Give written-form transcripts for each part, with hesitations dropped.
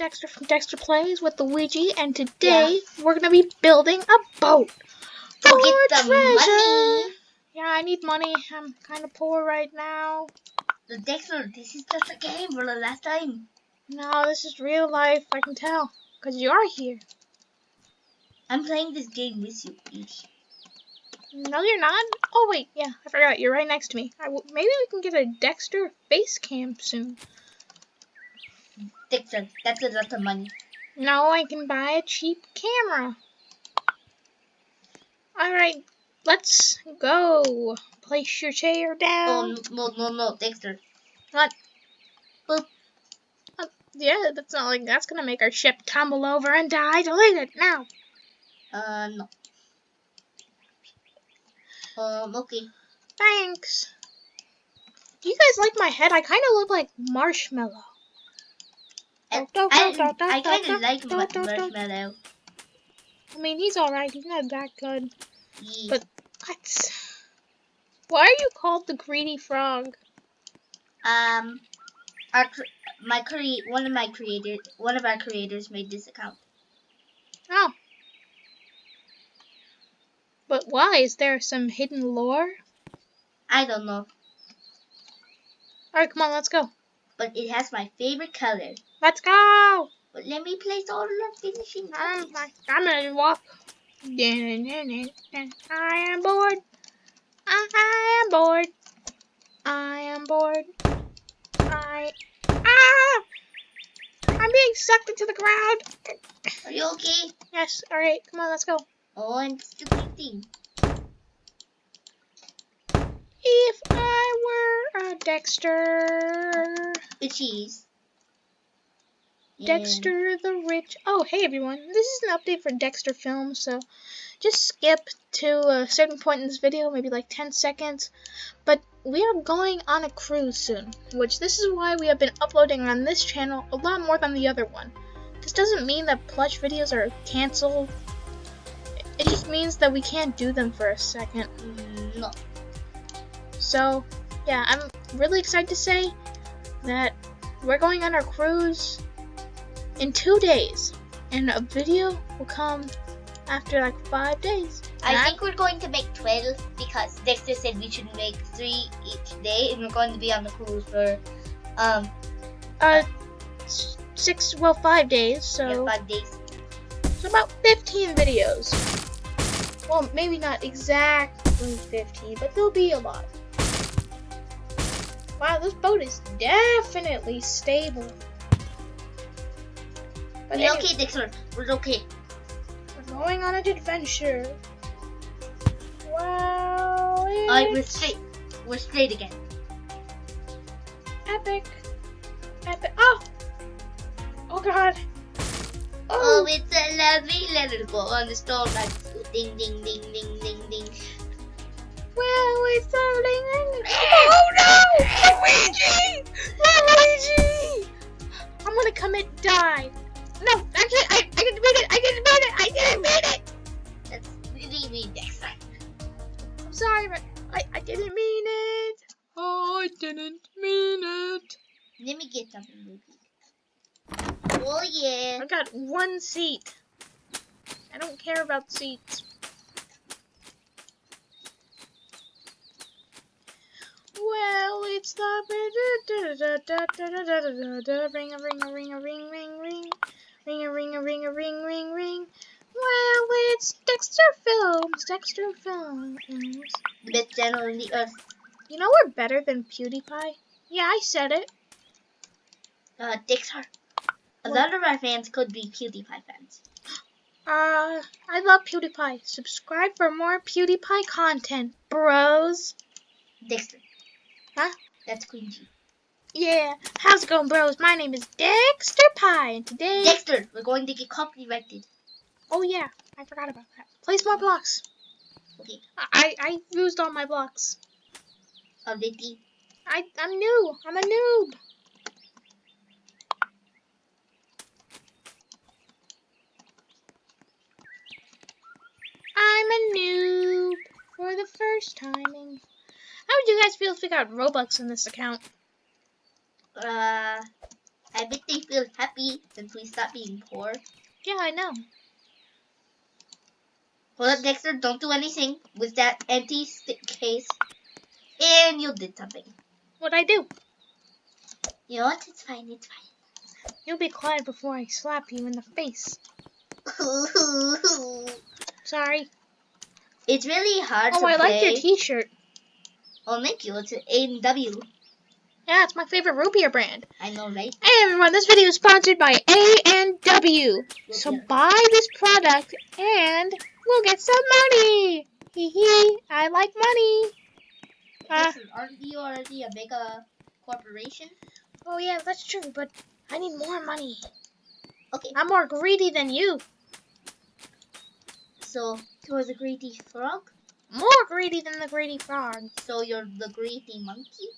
Dexter from Dexter Plays with Luigi, and today we're gonna be building a boat for get the treasure. money. Yeah, I need money. I'm kind of poor right now. The Dexter, this is just a game for the last time. No, this is real life. I can tell, cause you are here. I'm playing this game with you, Luigi. No, you're not. Oh wait, yeah, I forgot. You're right next to me. Maybe we can get a Dexter face cam soon. Dexter, that's a lot of money. No, I can buy a cheap camera. Alright, let's go. Place your chair down. Oh, no, Dexter. What? Boop. Yeah, that's not like that's gonna make our ship tumble over and die. Delete it now. No. Okay. Thanks. Do you guys like my head? I kind of look like Marshmallow. I kind of like Marshmallow. I mean, he's alright. He's not that good. Yeah. But what? Why are you called the greedy frog? One of our creators made this account. Oh. But why? Is there some hidden lore? I don't know, Alright, come on, let's go. but it has my favorite color. Let's go! But let me place all the finishing touches. I'm gonna walk. I am bored. I am bored. I am bored. I'm being sucked into the ground. Are you okay? Yes, alright, come on, let's go. Oh, and stupid thing. If I were a Dexter. The cheese. Dexter the Rich. Oh, hey everyone. This is an update for Dexter Films, so just skip to a certain point in this video, maybe like 10 seconds. But we are going on a cruise soon, which this is why we have been uploading on this channel a lot more than the other one. This doesn't mean that plush videos are canceled. It just means that we can't do them for a second. No. So, yeah, I'm really excited to say that we're going on our cruise in 2 days, and a video will come after like 5 days. I think we're going to make 12 because Dexter said we should make 3 each day, and we're going to be on the cruise for 5 days, so 5 days. So about 15 videos. Well, maybe not exactly 15, but there'll be a lot. Wow, this boat is definitely stable. But We're okay, Dexter. We're okay. We're going on an adventure. Wow. We're straight. We're straight again. Epic. Epic. Oh! Oh god. Oh, it's a lovely little boat on the storm like ding ding ding ding ding ding. Well, it's a oh no! Luigi! Luigi! I'm gonna commit die. No, actually, I didn't mean it. I didn't mean it. That's really mean, Dexter. I'm sorry, but I didn't mean it. Oh, I didn't mean it. Let me get something, Luigi. Oh yeah. I got one seat. I don't care about seats. Well, it's the ring a ring a ring a ring ring ring ring a ring a ring a ring ring ring. Well, it's Dexter Films. Dexter Films. The best channel on the earth. You know we're better than PewDiePie? Yeah, I said it. Dexter. A lot of our fans could be PewDiePie fans. I love PewDiePie. Subscribe for more PewDiePie content, bros. Dexter. Huh? That's Queen G. Yeah. How's it going, bros? My name is Dexter Pie, and today... Dexter, we're going to get copyrighted. Oh, yeah. I forgot about that. Place more blocks. Okay. I used all my blocks. Already. I'm new. I'm a noob. I'm a noob for the first timing. How would you guys feel if we got Robux in this account? I bet they feel happy since we stopped being poor. Yeah, I know. Hold up, Dexter. Don't do anything with that empty case. And you did something. What'd I do? You know what? It's fine. It's You'll be quiet before I slap you in the face. fine. Sorry. It's really hard to Oh, I play. like your t-shirt. Oh, thank you. It's an A&W. Yeah, it's my favorite root beer brand. I know, right? Hey everyone, this video is sponsored by A&W. So buy this product and we'll get some money. Hee hee, I like money. Dexter, aren't you already a big corporation? Oh yeah, that's true, but I need more money. Okay. I'm more greedy than you. So, you're the greedy frog? More greedy than the greedy frog. So, you're the greedy monkey?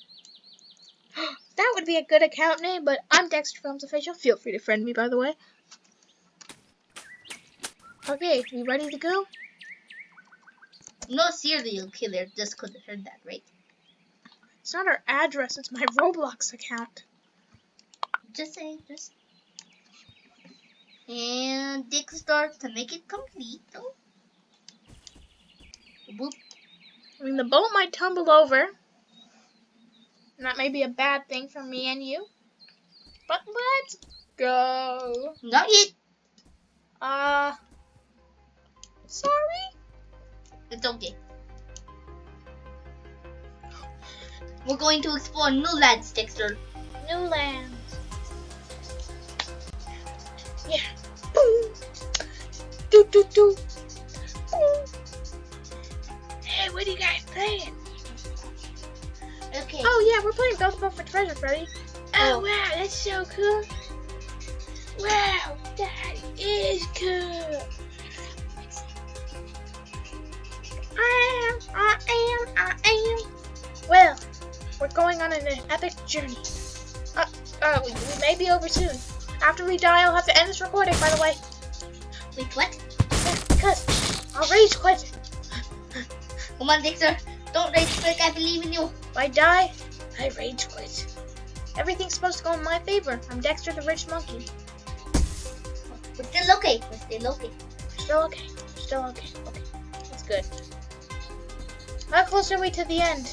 That would be a good account name, but I'm Dexter Films Official. Feel free to friend me, by the way. Okay, you ready to go? No serial killer just could have heard that, right? It's not our address, it's my Roblox account. Just saying, just. And Dexter to make it complete, though. Boop. I mean, the boat might tumble over. And that may be a bad thing for me and you. But let's go. Not yet. Sorry? It's okay. We're going to explore new lands, Dexter. New lands. Yeah. Boom. Do do do. Boom. Hey, what are you guys playing? Okay. Oh yeah, we're playing Build Boat for Treasure, Freddy. Oh wow, that's so cool. Wow, that is cool. I am. Well, we're going on an epic journey. We may be over soon. After we die, I'll have to end this recording, by the way. Wait, what? Yeah, because I'll rage quit. Come on, Dexter. Don't rage quit. I believe in you. If I die, I rage quit. Everything's supposed to go in my favor. I'm Dexter the Rich Monkey. We're still okay. We're still okay. Still okay. Still okay. Okay. That's good. How close are we to the end?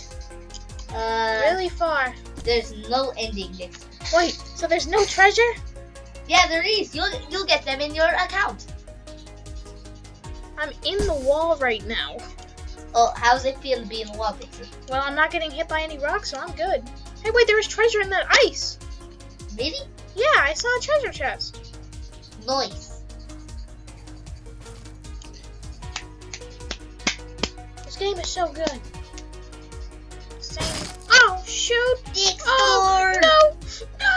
Really far. There's no ending, Dexter. Wait, so there's no treasure? Yeah, there is. You'll get them in your account. I'm in the wall right now. Oh, how's it feel to be in the wall, Dexter? Well, I'm not getting hit by any rocks, so I'm good. Hey, wait, there was treasure in that ice. Really? Yeah, I saw a treasure chest. Nice. This game is so good. Same. Oh, shoot. Dexter! Oh, no. No.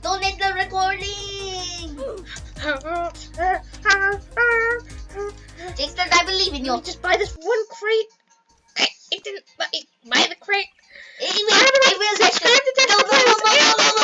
Don't end the recording! Dexter, I believe in you. Let me just buy this one crate. It didn't buy the crate. It will, Dexter. No, no, no, no, no, no.